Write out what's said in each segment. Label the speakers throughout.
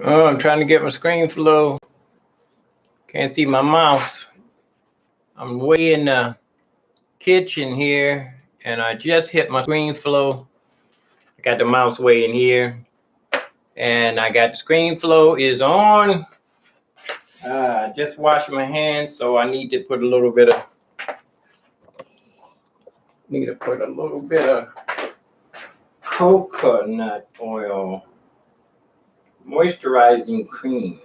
Speaker 1: Oh, I'm trying to get my screen flow. Can't see my mouse. I'm way in the kitchen here, and I just hit my screen flow. I got the mouse way in here, and I got the screen flow is on. I just washed my hands, so I need to put a little bit of coconut oil, moisturizing cream.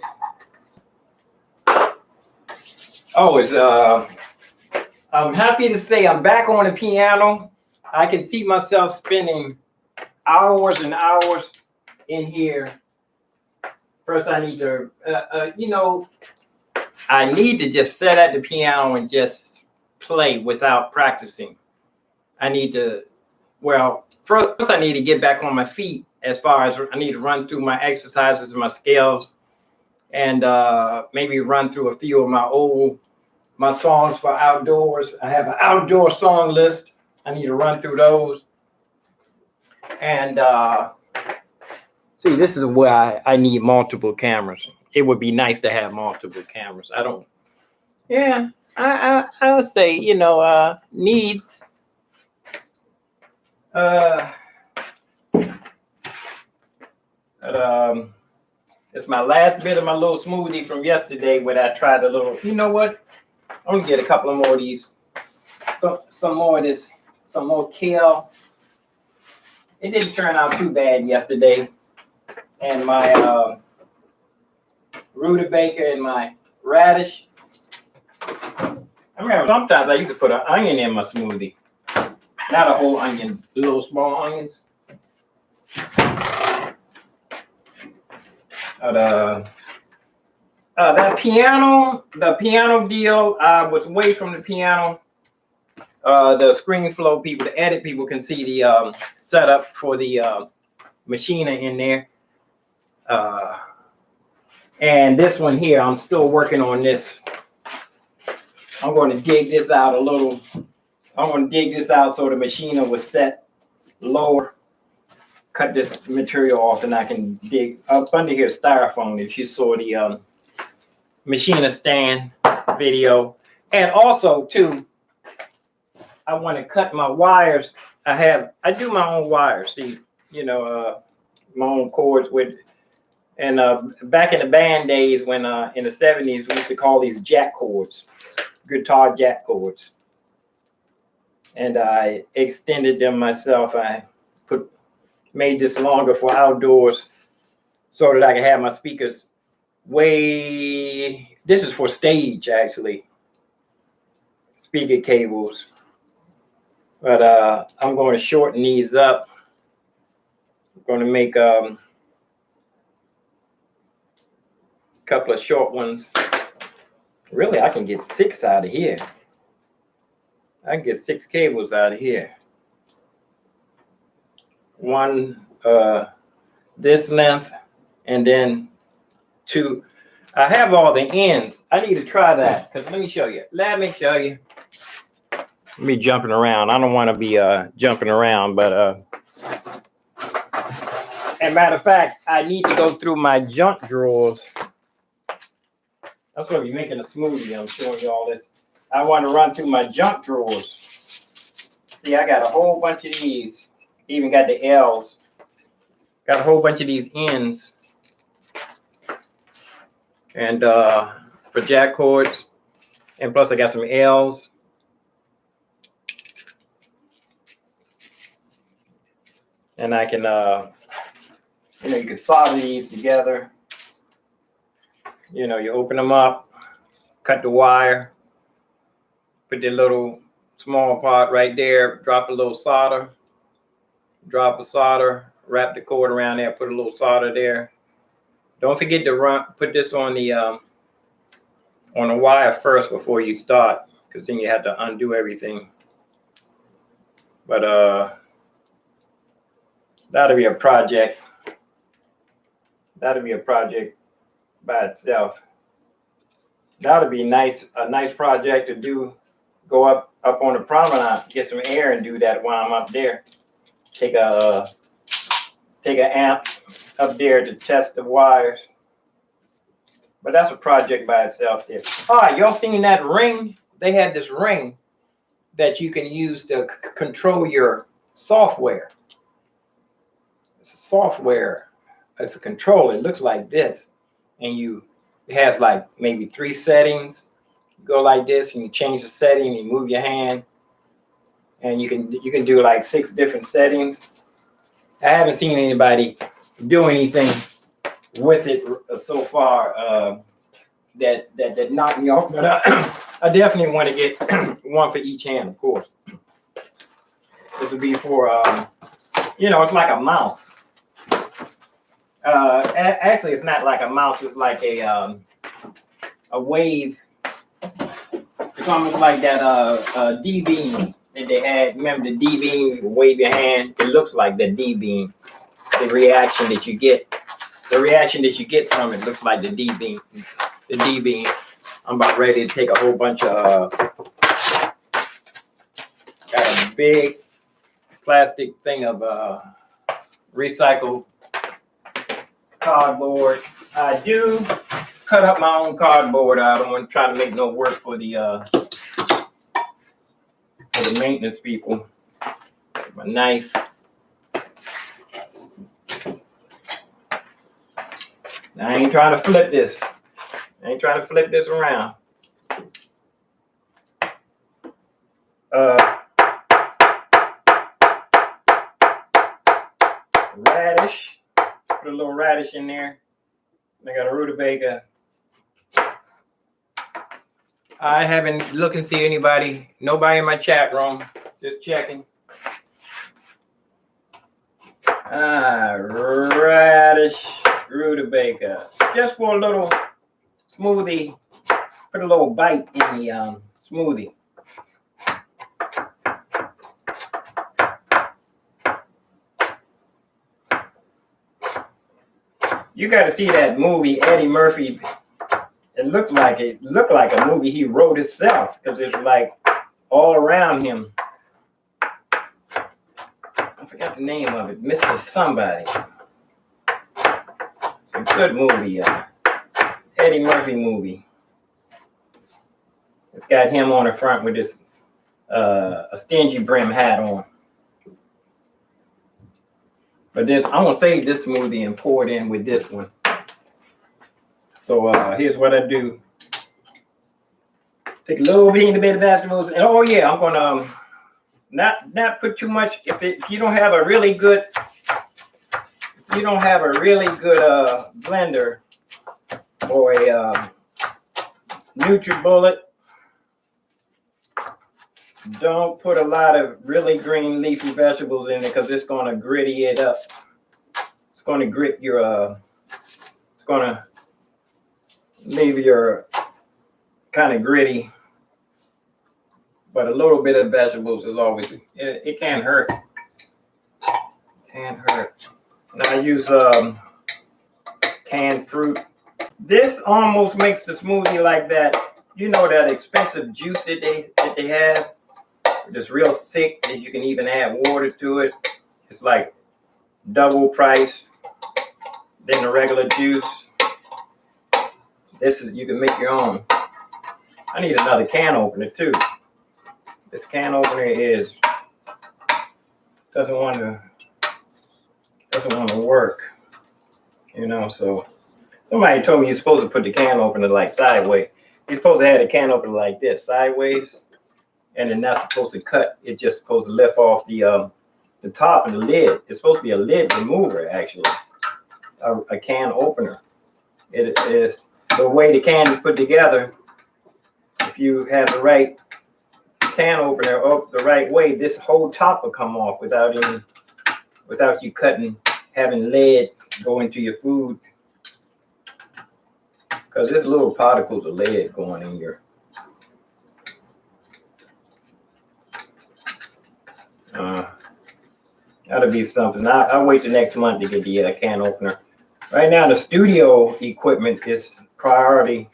Speaker 1: Oh, I'm happy to say I'm back on the piano. I can see myself spending hours and hours in here. First, I need to, I need to just sit at the piano and just play without practicing. I need to, first I need to get back on my feet as far as I need to run through my exercises and my scales, and maybe run through a few of my songs for outdoors. I have an outdoor song list. I need to run through those. And see, this is where I need multiple cameras. It would be nice to have multiple cameras. I would say, needs. It's my last bit of my little smoothie from yesterday where I tried a little, you know what? I'm gonna get a couple of more of these. Some more of this, some more kale. It didn't turn out too bad yesterday. And my rutabaga and my radish. I remember sometimes I used to put an onion in my smoothie. Not a whole onion, little small onions. That piano, the piano deal, was away from the piano. The screen flow people, the edit people can see the setup for the machina in there. And this one here, I'm still working on this. I'm going to dig this out a little. I'm going to dig this out so the machina was set lower. Cut this material off and I can dig up under here styrofoam if you saw the machina stand video. And also too, I want to cut my wires. I do my own wires. See, my own cords with, and back in the band days when in the 70s, we used to call these jack cords, guitar jack cords. And I extended them myself. I made this longer for outdoors so that I can have my speakers this is for stage actually, speaker cables. But I'm going to shorten these up. I'm going to make a couple of short ones. Really, I can get 6 out of here. I can get 6 cables out of here. One this length, and then 2. I have all the ends. I need to try that because let me show you. Let me jumping around. I don't want to be jumping around, but as a matter of fact, I need to go through my junk drawers. That's what we're making a smoothie. I'm showing you all this. I want to run through my junk drawers. See, I got a whole bunch of these. Even got the L's. Got a whole bunch of these ends. And for jack cords. And plus I got some L's. And I can, you can solder these together. You open them up, cut the wire, put the little small part right there, drop a little solder, drop a solder, wrap the cord around there, put a little solder there. Don't forget to put this on the wire first before you start, because then you have to undo everything. But that'll be a project. That'll be a project by itself. That'll be a nice project to do. Go up on the promenade, get some air, and do that while I'm up there. Take an amp up there to test the wires. But that's a project by itself there. All right, y'all seen that ring? They had this ring that you can use to control your software. It's a software. It's a controller. It looks like this. And it has like maybe 3 settings. You go like this and you change the setting, and you move your hand. And you can do like 6 different settings. I haven't seen anybody do anything with it so far that knocked me off, but I definitely want to get one for each hand, of course. This would be for it's like a mouse. Actually, it's not like a mouse. It's like a wave. It's almost like that D-beam that they had. Remember the D-beam? You wave your hand. It looks like the D-beam. The reaction that you get from it looks like the D-beam. The D-beam. I'm about ready to take a whole bunch of got a big plastic thing of recycled cardboard. I do cut up my own cardboard. I don't want to try to make no work for the maintenance people. My knife. Now, I ain't trying to flip this. I ain't trying to flip this around. Radish. Put a little radish in there. I got a rutabaga. I haven't looked and see nobody in my chat room. Just checking. Radish, rutabaga. Just for a little smoothie. Put a little bite in the smoothie. You got to see that movie, Eddie Murphy. It looked like a movie he wrote himself, because it's like all around him. I forgot the name of it, Mr. Somebody. It's a good movie, Eddie Murphy movie. It's got him on the front with this a stingy brim hat on. But I'm gonna save this smoothie and pour it in with this one. So here's what I do. Take a little bit of vegetables, and oh yeah, I'm gonna not put too much. If you don't have a really good blender or a NutriBullet, don't put a lot of really green leafy vegetables in it, because it's gonna gritty it up. It's gonna grit your it's gonna leave your kind of gritty. But a little bit of vegetables is always, it can't hurt. Can't hurt. And I use canned fruit. This almost makes the smoothie like that. You know, that expensive juice that they have. It's real thick that you can even add water to it. It's like double price than the regular juice. You can make your own. I need another can opener too. This can opener doesn't want to work. You know, so somebody told me you're supposed to put the can opener like sideways. You're supposed to have the can opener like this, sideways, and then not supposed to cut. It's just supposed to lift off the top of the lid. It's supposed to be a lid remover, actually. A can opener. It is the way the can is put together. If you have the right can opener up the right way, this whole top will come off without you having lead go into your food. Because there's little particles of lead going in your that'll be something. I'll wait till next month to get the can opener. Right now, the studio equipment is priority.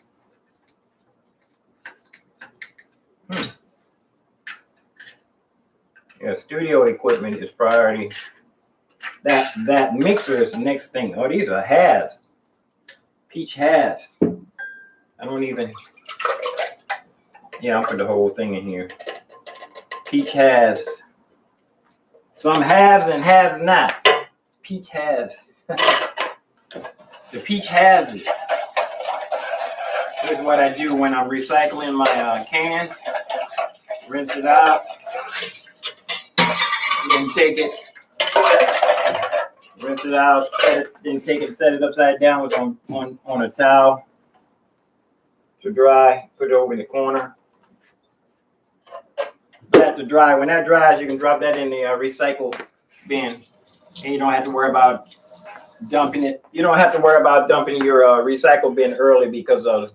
Speaker 1: Yeah, studio equipment is priority. That mixer is the next thing. Oh, these are halves. Peach halves. I don't even, yeah, I'll put the whole thing in here. Peach halves. Some halves and halves not. Peach halves. The peach has it. Here's what I do when I'm recycling my cans. Rinse it out. Then take it. Rinse it out. Set it, then take it, set it upside down with on a towel to dry. Put it over in the corner. That to dry. When that dries, you can drop that in the recycle bin, and you don't have to worry about dumping it. You don't have to worry about dumping your recycle bin early because of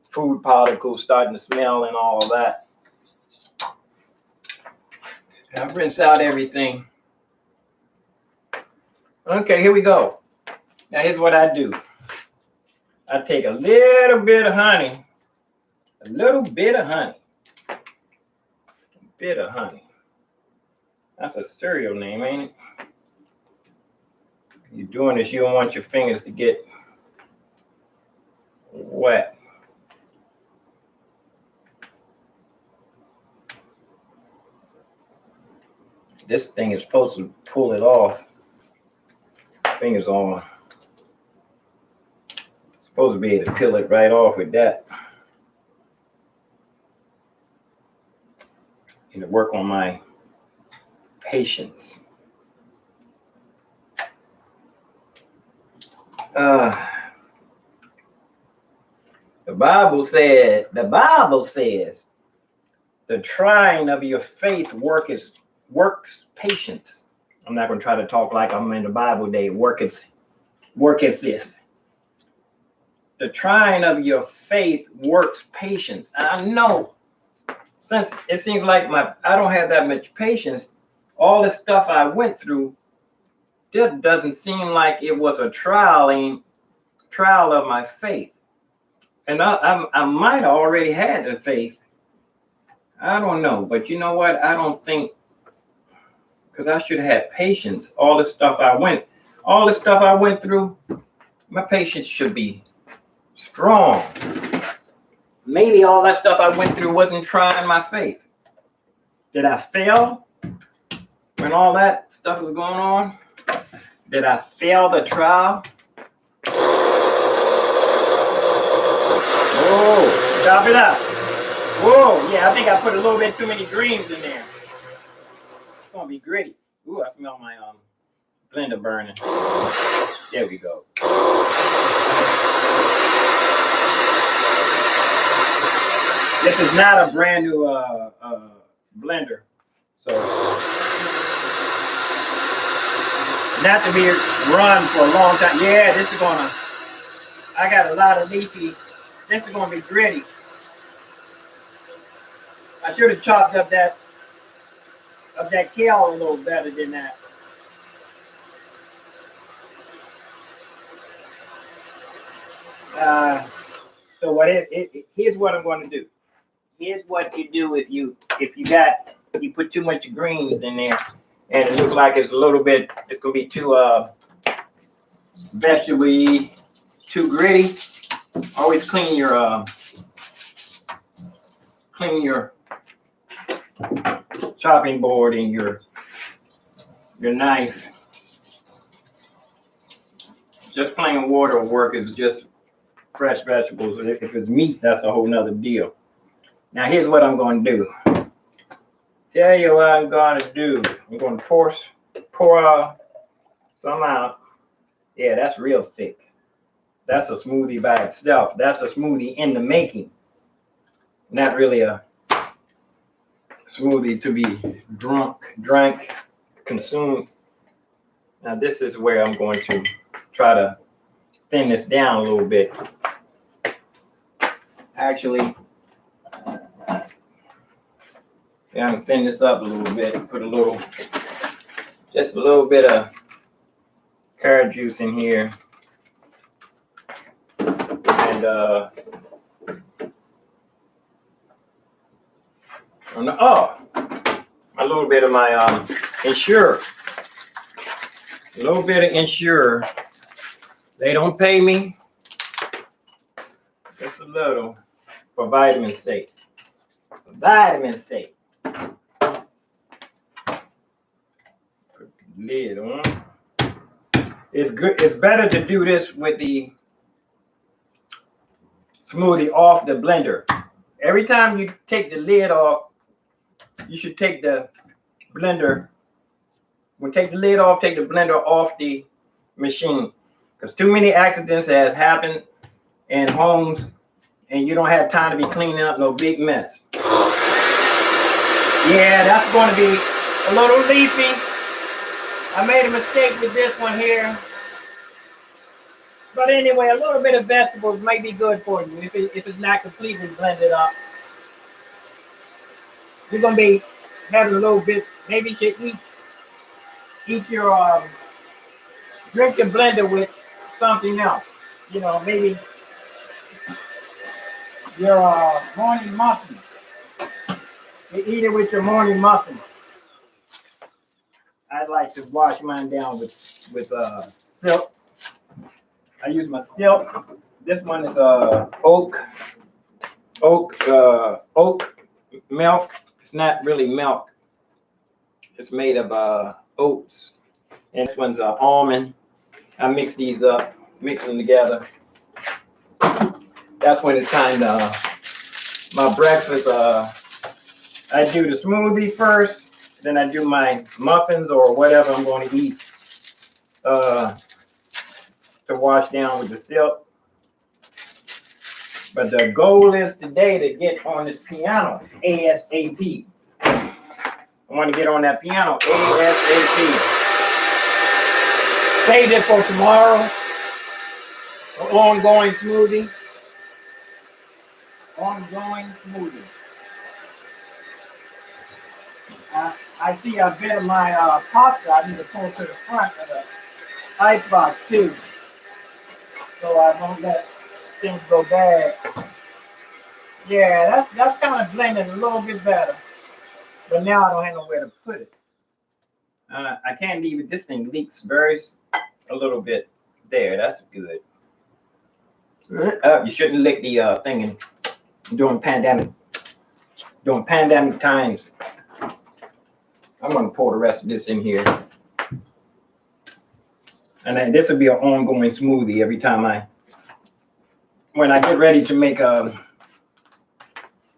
Speaker 1: food particles starting to smell and all of that. I'll rinse out everything. Okay, here we go. Now here's what I do. I take a little bit of honey. A little bit of honey. A bit of honey. That's a cereal name, ain't it? You're doing this, you don't want your fingers to get wet. This thing is supposed to pull it off. Fingers on. Supposed to be able to peel it right off with that. Need to work on my patience. The Bible says, the trying of your faith works patience. I'm not going to try to talk like I'm in the Bible day. Worketh this. The trying of your faith works patience. I know, since it seems like I don't have that much patience, all the stuff I went through, it doesn't seem like it was a trial of my faith. And I might have already had the faith. I don't know. But you know what? I don't think, because I should have had patience. All the stuff I went through, my patience should be strong. Maybe all that stuff I went through wasn't trying my faith. Did I fail when all that stuff was going on? Did I fail the trial? Oh, chop it up. Whoa, yeah, I think I put a little bit too many greens in there. It's gonna be gritty. Ooh, I smell my blender burning. There we go. This is not a brand new blender, so not to be run for a long time. Yeah, this is gonna. I got a lot of leafy. This is gonna be gritty. I should have chopped up that kale a little better than that. So here's what I'm going to do. Here's what you do if you put too much greens in there, and it looks like it's gonna be too vegetable-y, too gritty. Always clean your chopping board and your knife. Just plain water will work. It's just fresh vegetables. If it's meat, that's a whole nother deal. Now here's what I'm going to do. Tell you what I'm going to do. I'm going to pour some out. Yeah, that's real thick. That's a smoothie by itself. That's a smoothie in the making. Not really a smoothie to be drank, consumed. Now this is where I'm going to try to thin this down a little bit. Actually, yeah, I'm gonna thin this up a little bit. Put just a little bit of carrot juice in here, and a little bit of my Ensure. A little bit of Ensure. They don't pay me. Just a little for vitamin C. Vitamin C. Put the lid on. It's good. It's better to do this with the smoothie off the blender. Every time you take the lid off, you should take the blender. When take the lid off, take the blender off the machine, because too many accidents have happened in homes, and you don't have time to be cleaning up no big mess. Yeah, that's going to be a little leafy. I made a mistake with this one here. But anyway, a little bit of vegetables might be good for you if it's not completely blended up. You're going to be having a little bit. Maybe you should eat your drink your blender with something else. You know, maybe your morning muffin. You eat it with your morning muffin. I'd like to wash mine down with silk. I use my silk. This one is oat milk. It's not really milk. It's made of oats. And this one's almond. I mix these up, mix them together. That's when it's time to my breakfast. I do the smoothie first, then I do my muffins or whatever I'm going to eat to wash down with the silk. But the goal is today to get on this piano ASAP. I want to get on that piano ASAP. Save this for tomorrow. An ongoing smoothie. Ongoing smoothie. I see a bit of my pasta. I need to pull to the front of the ice box too, so I don't let things go bad. Yeah, that's kind of blending a little bit better. But now I don't have nowhere to put it. I can't leave it. This thing leaks very a little bit there. That's good. You shouldn't lick the thing during pandemic times. I'm going to pour the rest of this in here. And then this will be an ongoing smoothie every time when I get ready to make get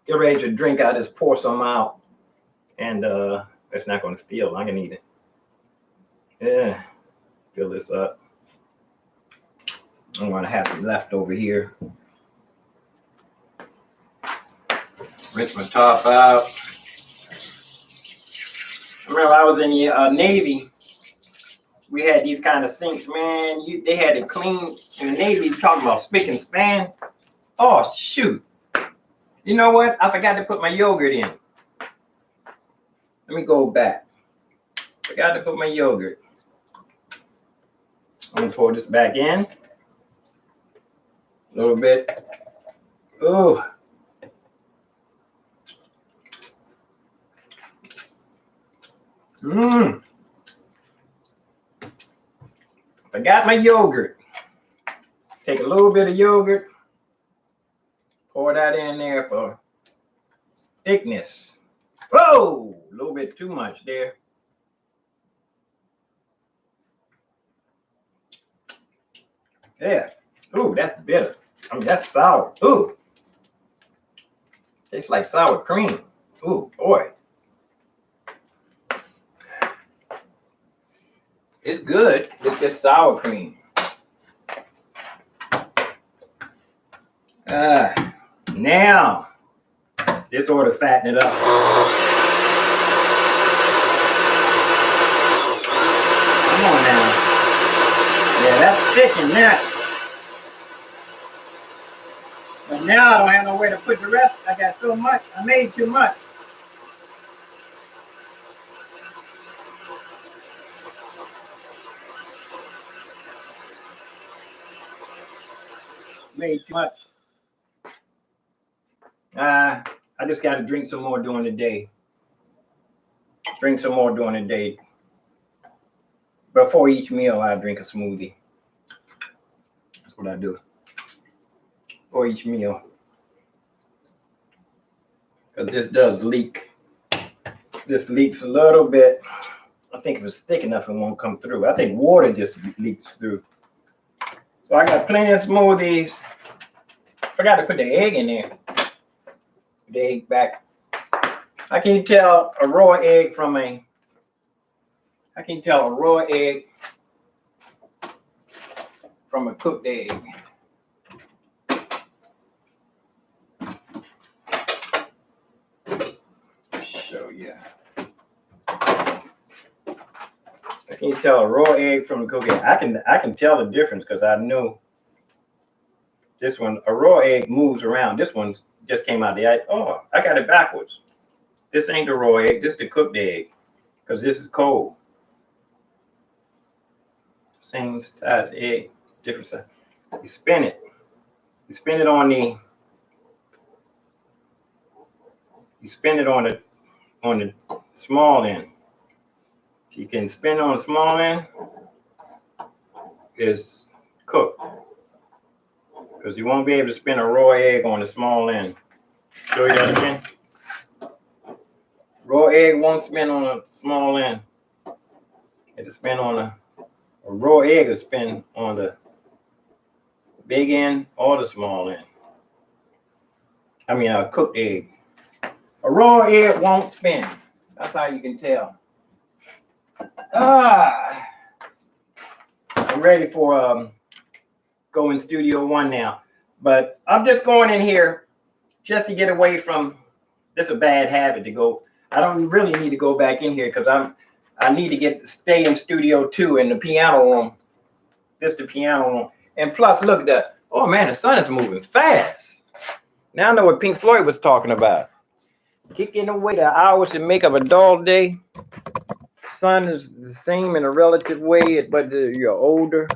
Speaker 1: ready to drink, I just pour some out. And it's not going to feel like I need it. Yeah, fill this up. I'm going to have some left over here. Rinse my top out. Remember, I was in the Navy. We had these kind of sinks, man. They had it clean. In the Navy, talking about spick and span. Oh, shoot. You know what? I forgot to put my yogurt in. Let me go back. Forgot to put my yogurt. I'm going to pour this back in. A little bit. Oh. Forgot my yogurt. Take a little bit of yogurt. Pour that in there for thickness. Whoa! A little bit too much there. Yeah. Ooh, that's bitter. I mean, that's sour. Ooh. Tastes like sour cream. Ooh, boy. It's good. It's just sour cream. Now, this ought to fatten it up. Come on now. Yeah, that's thick in that. But now I don't have nowhere to put the rest. I got so much. I made too much. Made too much. I just got to drink some more during the day. Drink some more during the day. Before each meal, I drink a smoothie. That's what I do. for each meal. Because this does leak. This leaks a little bit. I think if it's thick enough, it won't come through. I think water just leaks through. So I got plenty of smoothies. Forgot to put the egg in there. The egg back. I can tell a raw egg from a cooked egg. Show you. I can tell a raw egg from a cooked egg. I can tell the difference because I know this one, a raw egg moves around. This one just came out the egg. Oh, I got it backwards. This ain't the raw egg, this is the cooked egg. Because this is cold. Same size egg, different size. You spin it. You spin it on the small end. You can spin on the small end, is cooked. Because you won't be able to spin a raw egg on the small end. Show you that again. Raw egg won't spin on a small end. It'll spin on a raw egg will spin on the big end or the small end. I mean a cooked egg. A raw egg won't spin. That's how you can tell. I'm ready for go in Studio One now. But I'm just going in here just to get away from this. Is a bad habit to go. I don't really need to go back in here because I need to stay in Studio 2 in the piano room. This is the piano room. And plus, look at that. Oh man, the sun is moving fast. Now I know what Pink Floyd was talking about. Kicking away the hours to make up a dull day. Sun is the same in a relative way, but you're older.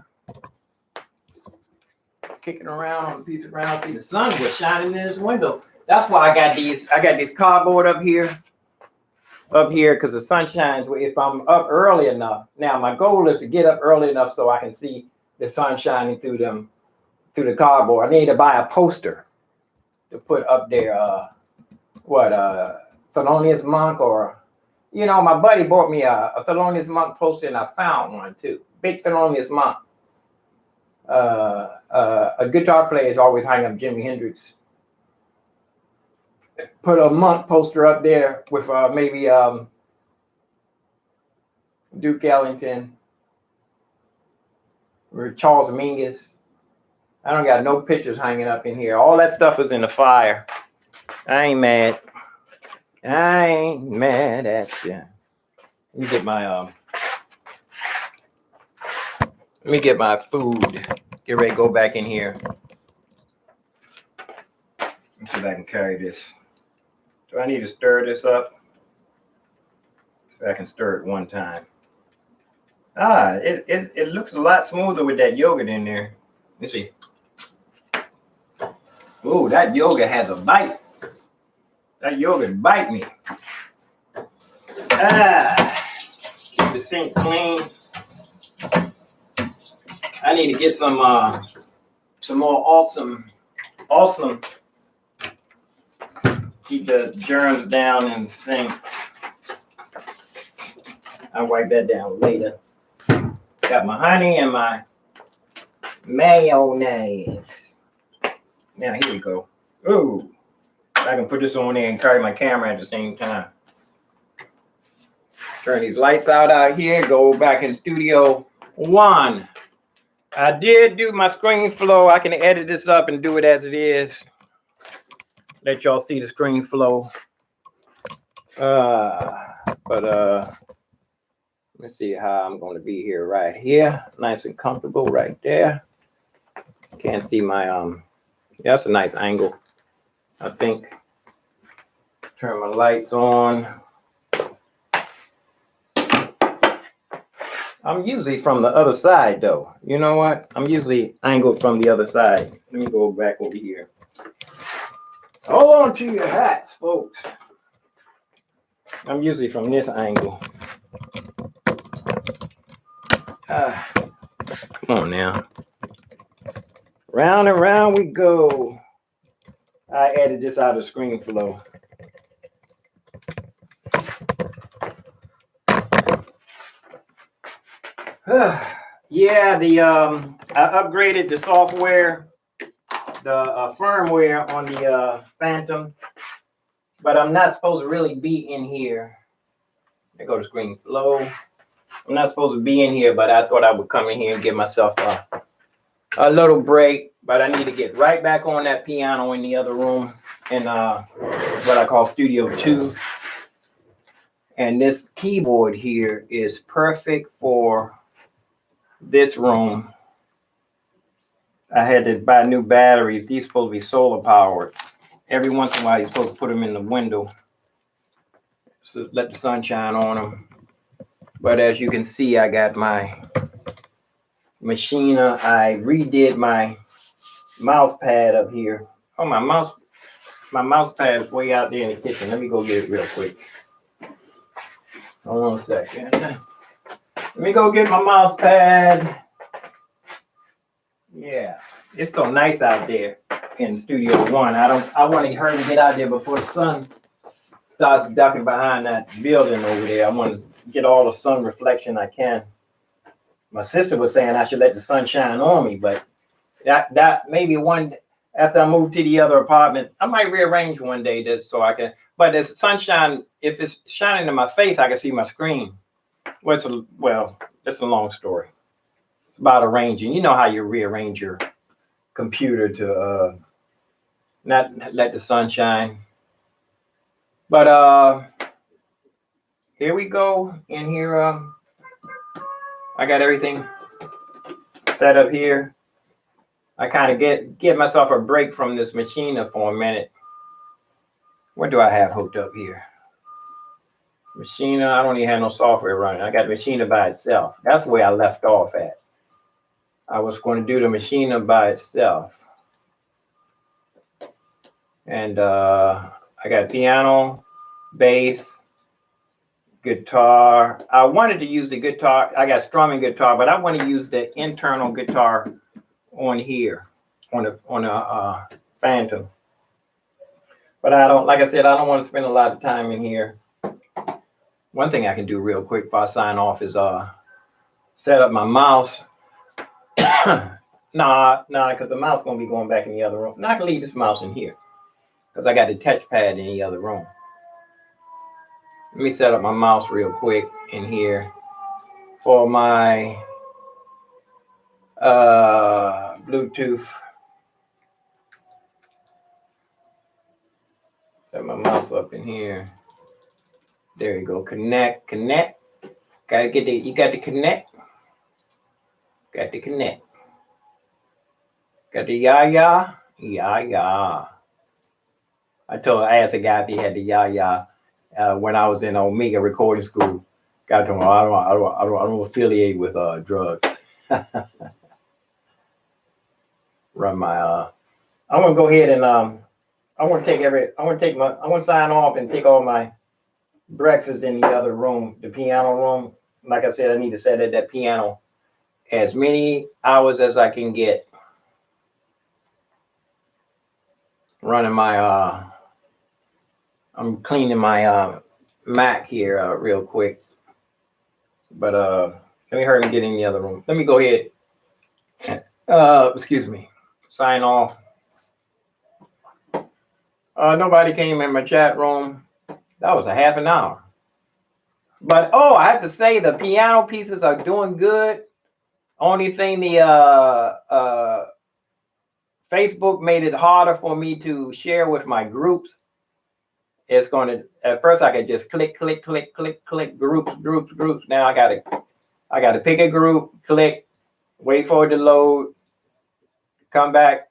Speaker 1: Kicking around on a piece of ground. See, the sun was shining in his window. That's why I got these cardboard up here because the sun shines if I'm up early enough. Now my goal is to get up early enough so I can see the sun shining through the cardboard. I need to buy a poster to put up there. Thelonious Monk, or my buddy bought me a Thelonious Monk poster and I found one too. Big Thelonious Monk. A guitar player is always hanging up Jimi Hendrix. Put a Monk poster up there with maybe Duke Ellington or Charles Mingus. I don't got no pictures hanging up in here. All that stuff is in the fire. I ain't mad. I ain't mad at you. Let me get my food. Get ready to go back in here. Let me see if I can carry this. Do I need to stir this up? So I can stir it one time. It looks a lot smoother with that yogurt in there. Let me see. Ooh, that yogurt has a bite. That yogurt bite me. Keep the sink clean. I need to get some more awesome. Keep the germs down in the sink. I'll wipe that down later. Got my honey and my mayonnaise. Now here we go. Ooh. I can put this on there and carry my camera at the same time. Turn these lights out here. Go back in Studio One. I did do my screen flow. I can edit this up and do it as it is. Let y'all see the screen flow. Let me see how I'm going to be here. Right here. Nice and comfortable right there. Can't see my yeah, that's a nice angle. I think. Turn my lights on. I'm usually from the other side though. You know what? I'm usually angled from the other side. Let me go back over here. Hold on to your hats, folks. I'm usually from this angle. Come on now. Round and round we go. I added this out of ScreenFlow. Yeah, I upgraded the software, the firmware on the Phantom, but I'm not supposed to really be in here. Let me go to ScreenFlow. I'm not supposed to be in here, but I thought I would come in here and give myself a little break. But I need to get right back on that piano in the other room in what I call Studio 2. And this keyboard here is perfect for this room. I had to buy new batteries. These are supposed to be solar powered. Every once in a while, you're supposed to put them in the window so let the sun shine on them. But as you can see, I got my Machina. I redid my mouse pad up here. Oh, my mouse pad is way out there in the kitchen. Let me go get it real quick. Hold on a second. Let me go get my mouse pad. Yeah, it's so nice out there in Studio One. I want to hurry and get out there before the sun starts ducking behind that building over there. I want to get all the sun reflection I can. My sister was saying I should let the sun shine on me, but that maybe one after I move to the other apartment, I might rearrange one day so I can. But the sunshine, if it's shining in my face, I can see my screen. Well, it's a long story. It's about arranging. You know how you rearrange your computer to not let the sun shine. But here we go. In here, I got everything set up here. I kind of give myself a break from this Machina for a minute. What do I have hooked up here? Machina, I don't even have no software running. I got Machina by itself. That's where I left off at. I was going to do the Machina by itself. And I got piano, bass, guitar. I wanted to use the guitar. I got strumming guitar, but I want to use the internal guitar on here, on a Phantom. But I don't, like I said, I don't want to spend a lot of time in here. One thing I can do real quick before I sign off is set up my mouse. Nah, because the mouse is going to be going back in the other room. Now I can leave this mouse in here because I got the touchpad in the other room. Let me set up my mouse real quick in here for my Bluetooth. Set my mouse up in here. There you go. Connect. Gotta get you got to connect. Got to connect. Got the ya. I asked a guy if he had the ya when I was in Omega recording school. Got to him, I don't affiliate with drugs. Run my I want to go ahead and I want to sign off and take all my breakfast in the other room, the piano room. Like I said, I need to set at that piano as many hours as I can get. Running my I'm cleaning my Mac here real quick. But let me hurry and get in the other room. Let me go ahead. Excuse me. Sign off. Nobody came in my chat room. That was a half an hour. But I have to say the piano pieces are doing good. Only thing, the Facebook made it harder for me to share with my groups. It's going to, at first I could just click, groups. Now I got to pick a group, click, wait for it to load, come back,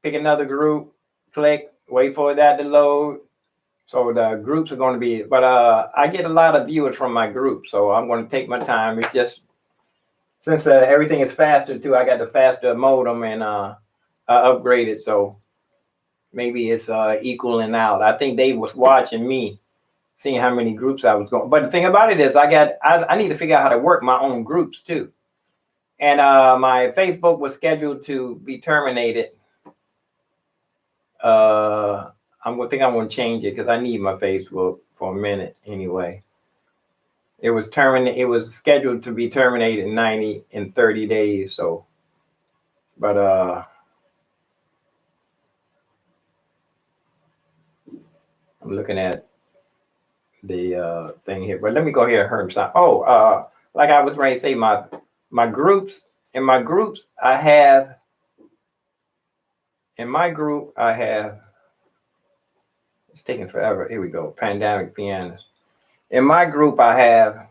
Speaker 1: pick another group, click, wait for that to load. So the groups are going to be, but I get a lot of viewers from my group, so I'm going to take my time. It's just, since everything is faster too, I got the faster modem and I upgraded, so maybe it's equaling out. I think they was watching me, seeing how many groups I was going. But the thing about it is I need to figure out how to work my own groups too. And my Facebook was scheduled to be terminated I'm gonna think I'm gonna change it because I need my Facebook for a minute anyway. It was It was scheduled to be terminated in 30 days. So, but I'm looking at the thing here. But let me go here and Herb sign. Oh, like I was ready to say, my groups in my groups I have. In my group I have. It's taking forever. Here we go. Pandemic pianist. In my group I have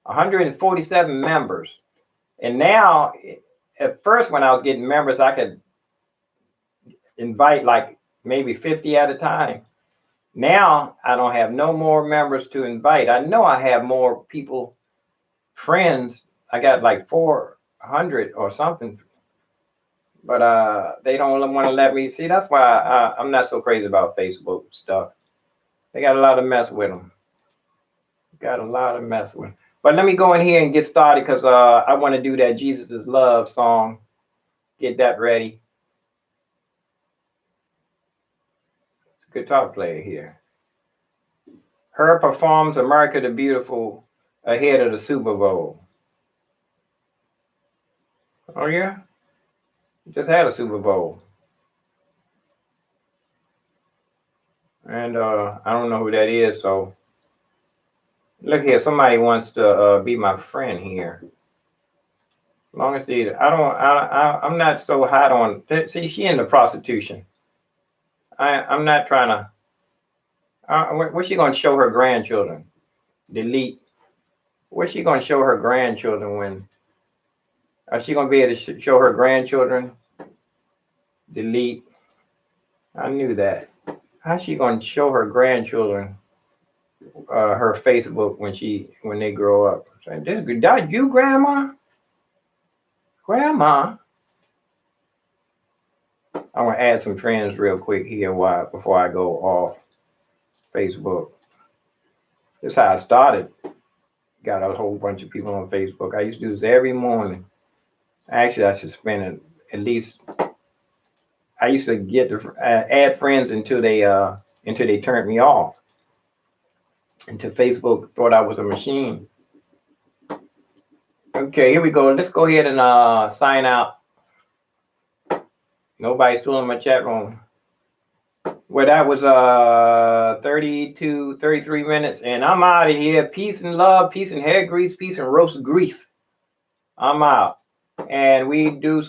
Speaker 1: 147 members. And now, at first, when I was getting members, I could invite like maybe 50 at a time. Now, I don't have no more members to invite. I know I have more people, friends. I got like 400 or something. But they don't want to let me. See, that's why I'm not so crazy about Facebook stuff. They got a lot of mess with them. Got a lot of mess with them. But let me go in here and get started because I want to do that Jesus is Love song. Get that ready. Guitar player here. Her performs America the Beautiful ahead of the Super Bowl. Oh, yeah? Just had a Super Bowl. And I don't know who that is, so look here, somebody wants to be my friend here. As long as I'm not so hot on. See, she into prostitution. I'm not trying to. What's she gonna show her grandchildren? Delete. What's she gonna show her grandchildren when? Is she gonna be able to show her grandchildren? Delete. I knew that. How's she gonna show her grandchildren her Facebook when they grow up? That you, Grandma? Grandma? I want to add some friends real quick here before I go off Facebook. This is how I started. Got a whole bunch of people on Facebook. I used to do this every morning. Actually, I should spend at least. I used to get to add friends until they turned me off. Until Facebook thought I was a machine. Okay, here we go. Let's go ahead and sign out. Nobody's still in my chat room. Well, that was 33 minutes, and I'm out of here. Peace and love, peace and hair grease, peace and roast grief. I'm out. And we do